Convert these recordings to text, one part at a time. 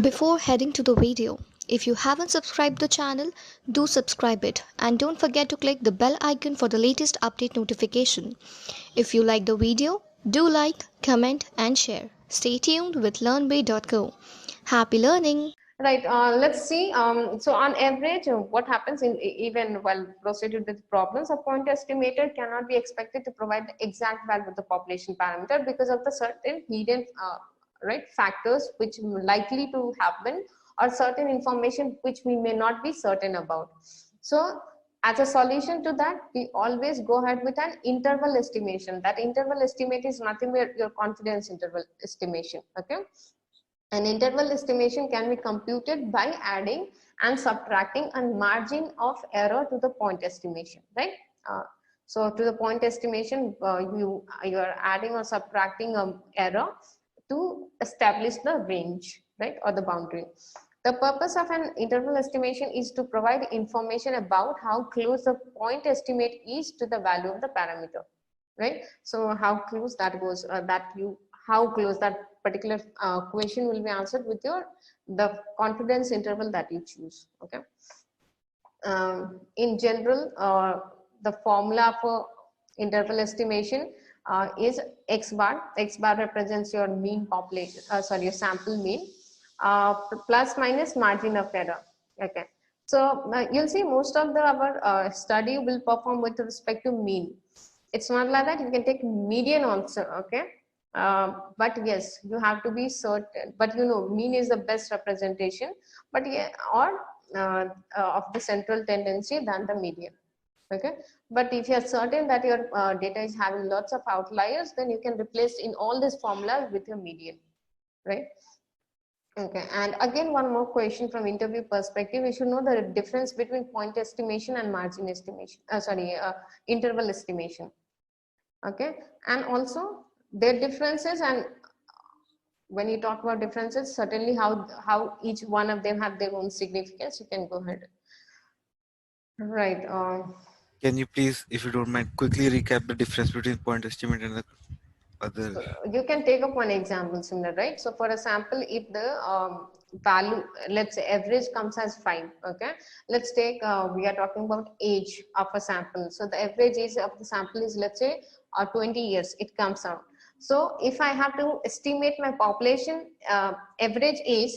Before heading to the video, if you haven't subscribed the channel, do subscribe it and don't forget to click the bell icon for the latest update notification. If you like the video, do like, comment and share. Stay tuned with learnbay.co. Happy learning! Right, let's see. So on average, what happens even while proceeded with problems, a point estimator cannot be expected to provide the exact value of the population parameter because of the certain hidden right factors which likely to happen, or certain information which we may not be certain about. So as a solution to that, we always go ahead with an interval estimation. That interval estimate is nothing but your confidence interval estimation. Okay. An interval estimation can be computed by adding and subtracting a margin of error to the point estimation, right? So to the point estimation, you are adding or subtracting an error to establish the range, right, or the boundary. The purpose of an interval estimation is to provide information about how close the point estimate is to the value of the parameter, right? So how close that goes, how close that particular question will be answered with your the confidence interval that you choose. Okay. In general, the formula for interval estimation is x bar. X bar represents your mean population, sorry, your sample mean, plus minus margin of error. Okay. So you'll see most of our study will perform with respect to mean. It's not like that. You can take median also. Okay. But yes, you have to be certain, but you know mean is the best representation, but yeah, or of the central tendency than the median. Okay, but if you are certain that your data is having lots of outliers, then you can replace in all this formula with your median, right? Okay, and again one more question from interview perspective. You should know the difference between point estimation and margin estimation, interval estimation. Okay, and also their differences, and when you talk about differences, certainly how each one of them have their own significance. You can go ahead. Right. Can you please, if you don't mind, quickly recap the difference between point estimate and the other? You can take up one example similar, right? So for example, if the value, let's say average comes as 5, okay, let's take we are talking about age of a sample. So the average age of the sample is, let's say, 20 years it comes out. So if I have to estimate my population average age,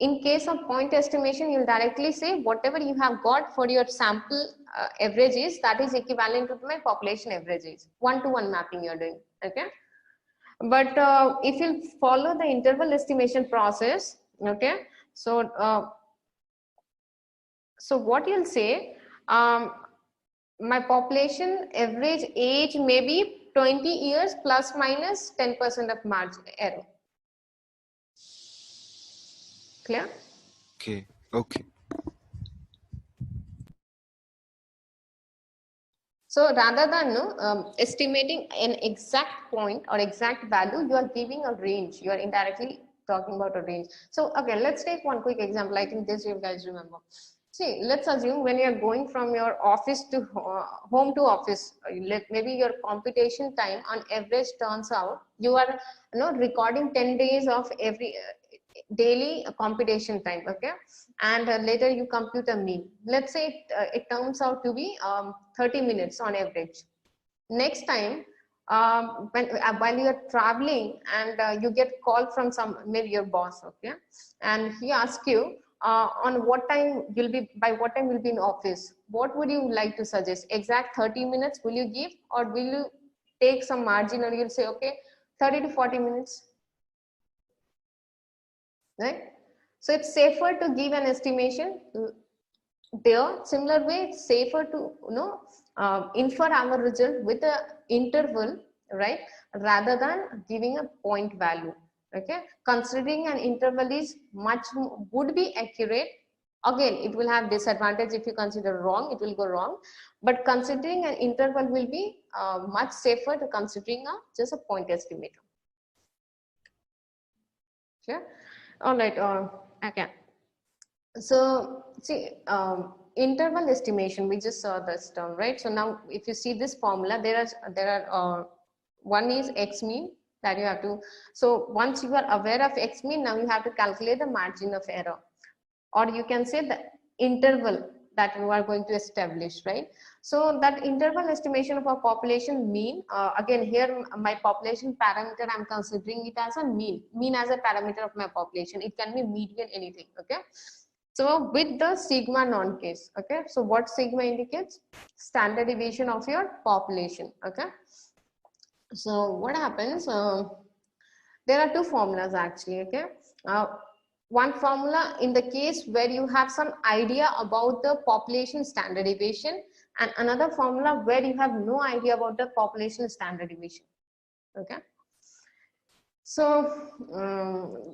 in case of point estimation, you'll directly say whatever you have got for your sample average is, that is equivalent to my population average is. One-to-one mapping you're doing. Okay. But if you follow the interval estimation process, okay, so what you'll say, my population average age may be 20 years plus minus 10% of margin error. Clear? Okay. Okay. So rather than estimating an exact point or exact value, you are giving a range. You are indirectly talking about a range. So again, let's take one quick example. I think this you guys remember. See, let's assume when you are going from your office to home to office, maybe your computation time on average turns out you are recording 10 days of every daily computation time. Okay, and later you compute a mean. Let's say it turns out to be 30 minutes on average. Next time, while you are traveling and you get call from maybe your boss, okay, and he asks you on what time you'll be, by what time you'll be in office, what would you like to suggest? Exact 30 minutes will you give, or will you take some margin, or you'll say okay 30 to 40 minutes, right? So it's safer to give an estimation there. Similar way, it's safer to infer our result with a interval, right, rather than giving a point value. Okay, considering an interval is would be accurate. Again, it will have disadvantage. If you consider wrong, it will go wrong, but considering an interval will be much safer to considering just a point estimator. Clear? All right. Okay. So see, interval estimation, we just saw this term, right? So now if you see this formula, there are one is x mean, that you have to. So once you are aware of X mean, now you have to calculate the margin of error, or you can say the interval that you are going to establish, right? So that interval estimation of a population mean, again here my population parameter, I'm considering it as a mean as a parameter of my population. It can be median, anything, okay? So with the sigma non case, okay? So what sigma indicates? Standard deviation of your population, okay? So what happens? There are two formulas actually, okay? One formula in the case where you have some idea about the population standard deviation, and another formula where you have no idea about the population standard deviation, okay? So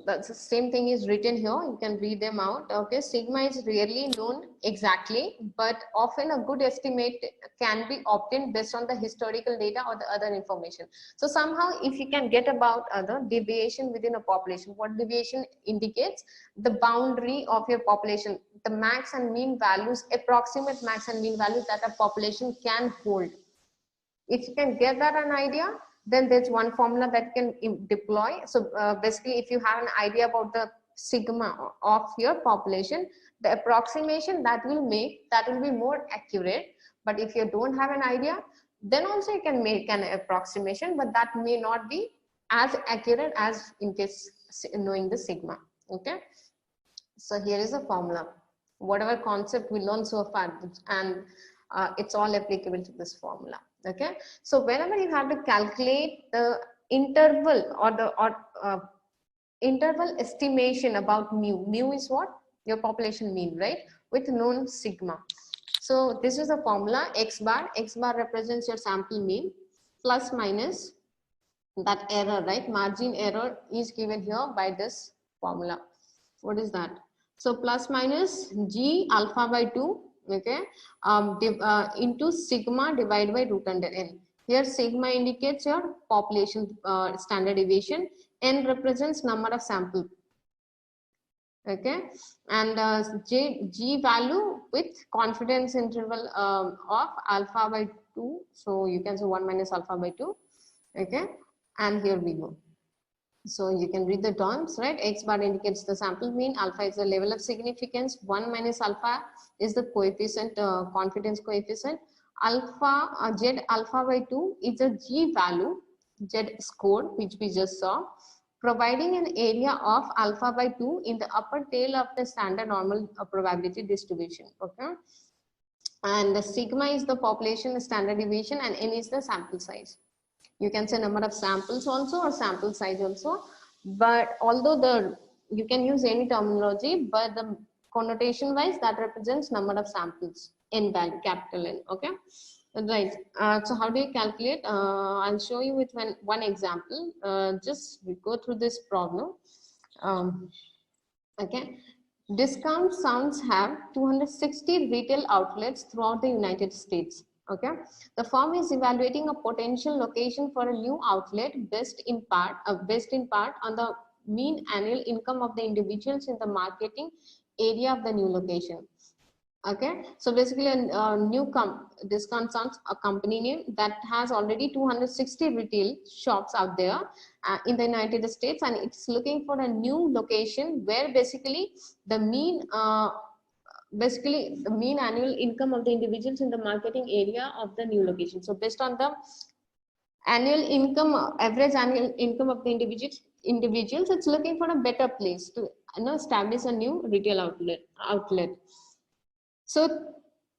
that's the same thing is written here. You can read them out. Okay, sigma is rarely known exactly, but often a good estimate can be obtained based on the historical data or the other information. So somehow, if you can get about other deviation within a population, what deviation indicates? The boundary of your population, the max and mean values, approximate max and mean values that a population can hold. If you can get that an idea, then there's one formula that can deploy. So basically, if you have an idea about the sigma of your population, the approximation that will make, that will be more accurate. But if you don't have an idea, then also you can make an approximation, but that may not be as accurate as in case knowing the sigma, okay? So here is a formula. Whatever concept we learned so far, and it's all applicable to this formula. Okay, so whenever you have to calculate the interval or the interval estimation about mu is what? Your population mean, right? With known sigma. So this is a formula, x bar represents your sample mean plus minus that error, right? Margin error is given here by this formula. What is that? So plus minus g alpha by 2, okay, into sigma divided by root under n. Here sigma indicates your population standard deviation, n represents number of sample, okay, and g value with confidence interval of alpha by 2. So you can say 1 minus alpha by 2, okay, and here we go. So you can read the terms, right? X bar indicates the sample mean, alpha is the level of significance, 1 minus alpha is the coefficient, confidence coefficient, alpha, z alpha by 2 is a g value, z score, which we just saw, providing an area of alpha by 2 in the upper tail of the standard normal probability distribution, okay? And the sigma is the population standard deviation, and n is the sample size. You can say number of samples also or sample size also, but although you can use any terminology, but the connotation wise that represents number of samples, n value, capital N, okay? Right. So how do you calculate? I'll show you with one example. Just go through this problem. Okay. Discount Sounds have 260 retail outlets throughout the United States. Okay, the firm is evaluating a potential location for a new outlet based in part on the mean annual income of the individuals in the marketing area of the new location. Okay, so basically a new Discount Sounds, a company name that has already 260 retail shops out there in the United States, and it's looking for a new location where basically the mean annual income of the individuals in the marketing area of the new location. So based on the annual income, average annual income of the individuals, it's looking for a better place to establish a new retail outlet. So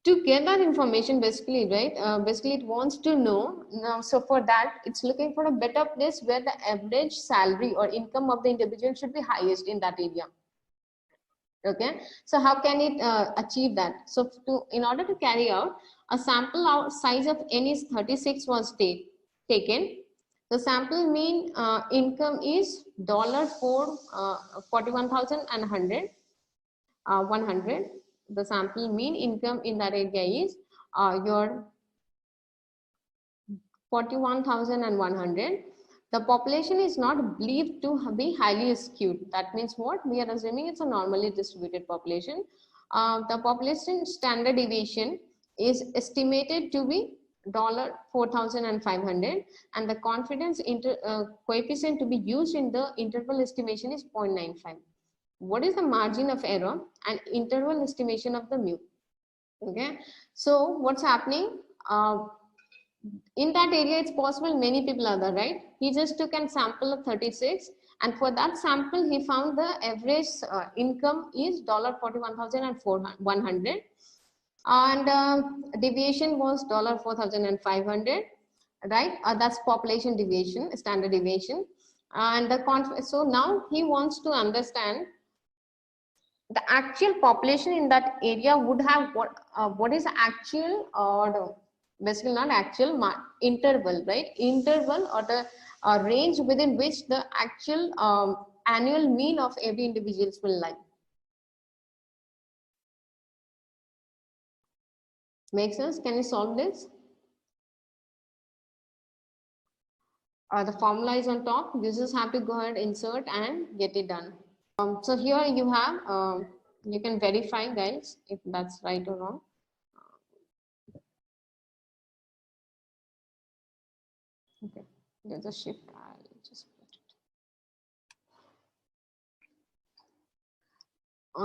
to get that information, basically, right, basically it wants to know now. So for that, it's looking for a better place where the average salary or income of the individual should be highest in that area. Okay, so how can it achieve that? So in order to carry out a sample size of n is 36 was taken. The sample mean income is $41,100. 100. The sample mean income in that area is your 41,100. The population is not believed to be highly skewed. That means what? We are assuming it's a normally distributed population. The population standard deviation is estimated to be $4,500, and the confidence coefficient to be used in the interval estimation is 0.95. What is the margin of error and interval estimation of the mu? Okay, so what's happening? In that area, it's possible many people are there, right? He just took a sample of 36, and for that sample, he found the average income is $41,100, and deviation was $4,500, right? That's population deviation, standard deviation, and so now he wants to understand the actual population in that area would have what is the actual, or basically not actual, interval, right? Interval or the range within which the actual annual mean of every individuals will lie. Make sense? Can you solve this? The formula is on top. You just have to go ahead, insert, and get it done. So here you have, you can verify, guys, if that's right or wrong. Okay, there's a shift. I'll just put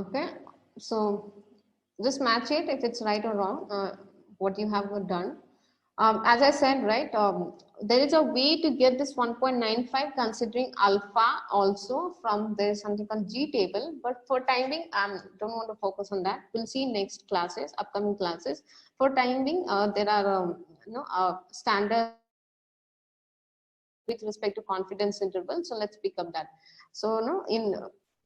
it. Okay, so just match it if it's right or wrong, what you have done. As I said, right, there is a way to get this 1.95 considering alpha also from there's something called G table, but for timing, don't want to focus on that. We'll see next classes, upcoming classes. For timing, there are standard with respect to confidence interval. So let's pick up that. So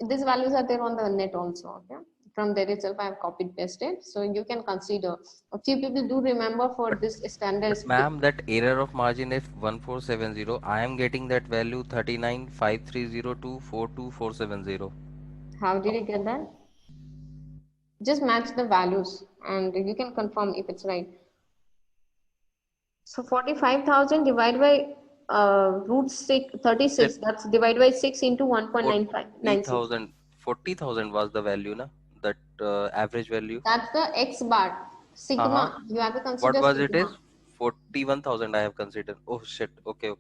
these values are there on the net also. Okay, from there itself I have copied pasted, so you can consider. A few people do remember for this standard. Ma'am, that error of margin if 1470, I am getting that value 39,5302,42470. How did you get that? Just match the values and you can confirm if it's right. So 45,000 divided by root 36, that's divided by 6 into 1.9596. 40,000 was the value, na? That average value. That's the X bar sigma. You have to consider. What was sigma. it is 41,000 I have considered. Oh shit. Okay.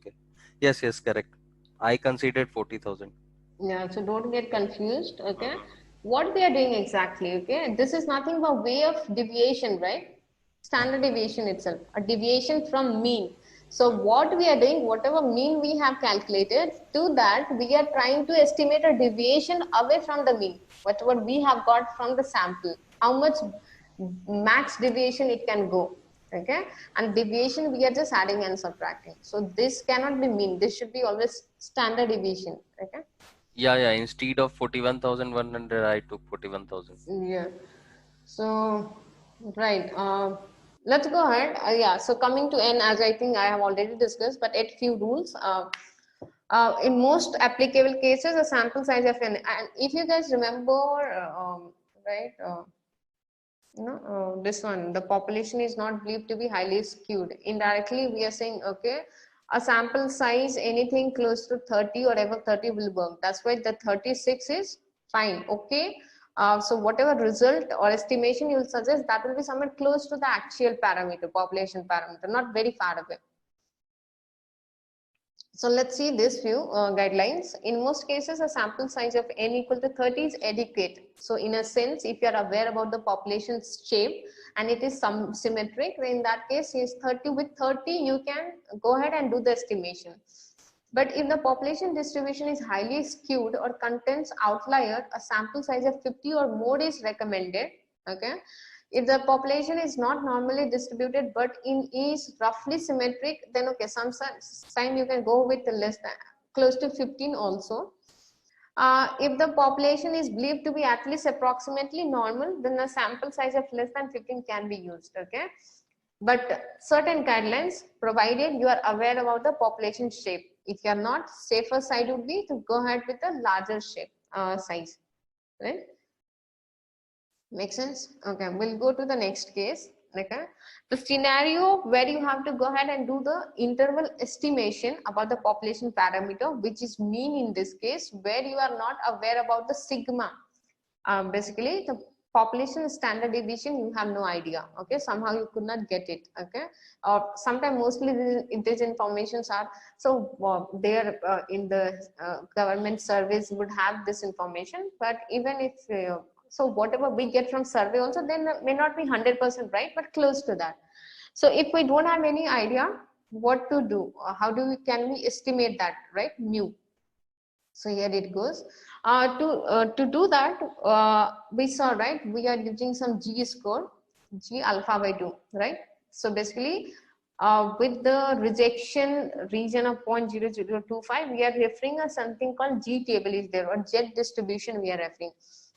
Yes, correct. I considered 40,000. Yeah, so don't get confused. Okay, what we are doing exactly? Okay, this is nothing but way of deviation, right? Standard deviation itself, a deviation from mean. So what we are doing, whatever mean we have calculated, to that we are trying to estimate a deviation away from the mean, whatever we have got from the sample, how much max deviation it can go. Okay, and deviation we are just adding and subtracting. So this cannot be mean. This should be always standard deviation. Okay. Yeah. Instead of 41,100, I took 41,000. Yeah. So, right. Let's go ahead. Yeah. So coming to N, as I think I have already discussed, but at few rules. In most applicable cases, a sample size of N, and if you guys remember, right, this one, the population is not believed to be highly skewed. Indirectly, we are saying, okay, a sample size anything close to 30 or above 30 will work. That's why the 36 is fine. Okay. So whatever result or estimation you will suggest, that will be somewhere close to the actual parameter, population parameter, not very far away. So let's see this few guidelines. In most cases, a sample size of N equal to 30 is adequate. So in a sense, if you are aware about the population's shape and it is symmetric, then in that case, is 30 with 30, you can go ahead and do the estimation. But if the population distribution is highly skewed or contains outlier, a sample size of 50 or more is recommended. Okay. If the population is not normally distributed but is roughly symmetric, then okay, sometimes you can go with less than close to 15 also. If the population is believed to be at least approximately normal, then a sample size of less than 15 can be used. Okay, but certain guidelines provided you are aware about the population shape. If you are not, safer side would be to go ahead with a larger shape size, right? Make sense? Okay, we'll go to the next case. Okay, the scenario where you have to go ahead and do the interval estimation about the population parameter, which is mean in this case, where you are not aware about the sigma. Basically, the population standard deviation, you have no idea. Okay, somehow you could not get it. Okay, or sometimes mostly these informations are so there in the government surveys would have this information, but even if so whatever we get from survey also then may not be 100% right, but close to that. So if we don't have any idea what to do, how do we can we estimate that, right? Mu. So here it goes. To do that, we saw, right, we are using some G score, G alpha by 2, right? So basically, with the rejection region of 0.0025, we are referring to something called G table is there, or Z distribution we are referring.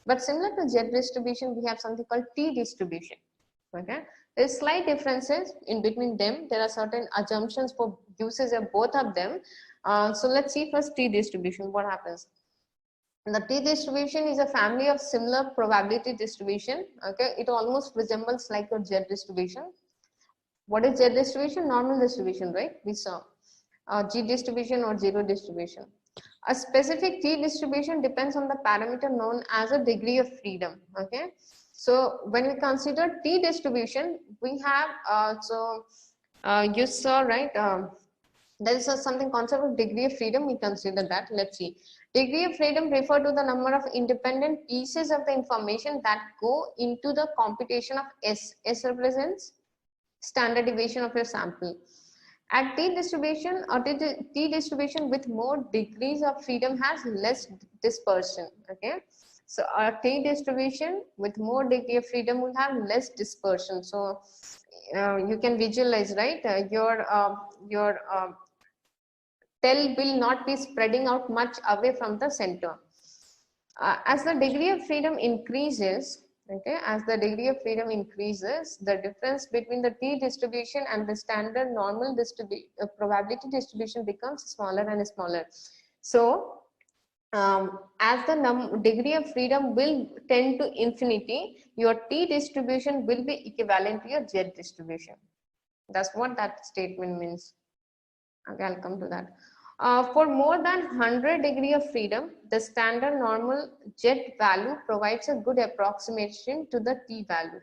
But similar to Z distribution, we have something called T distribution. Okay, there's slight differences in between them. There are certain assumptions for uses of both of them. So let's see first T distribution, what happens. The T distribution is a family of similar probability distribution. Okay, it almost resembles like a Z distribution. What is Z distribution? Normal distribution, right? We saw G distribution or zero distribution. A specific T distribution depends on the parameter known as a degree of freedom. Okay, so when we consider T distribution, we have you saw, right? There is something concept of degree of freedom. We consider that. Let's see. Degree of freedom refer to the number of independent pieces of the information that go into the computation of S. S represents standard deviation of your sample. At T distribution or T distribution with more degrees of freedom has less dispersion. Okay, so a T distribution with more degree of freedom will have less dispersion. So you can visualize, right? Your tell will not be spreading out much away from the center. As the degree of freedom increases, okay, as the degree of freedom increases, the difference between the T distribution and the standard normal probability distribution becomes smaller and smaller. So as the degree of freedom will tend to infinity, your T distribution will be equivalent to your Z distribution. That's what that statement means. Okay, I'll come to that. For more than 100 degree of freedom, the standard normal Z value provides a good approximation to the T value.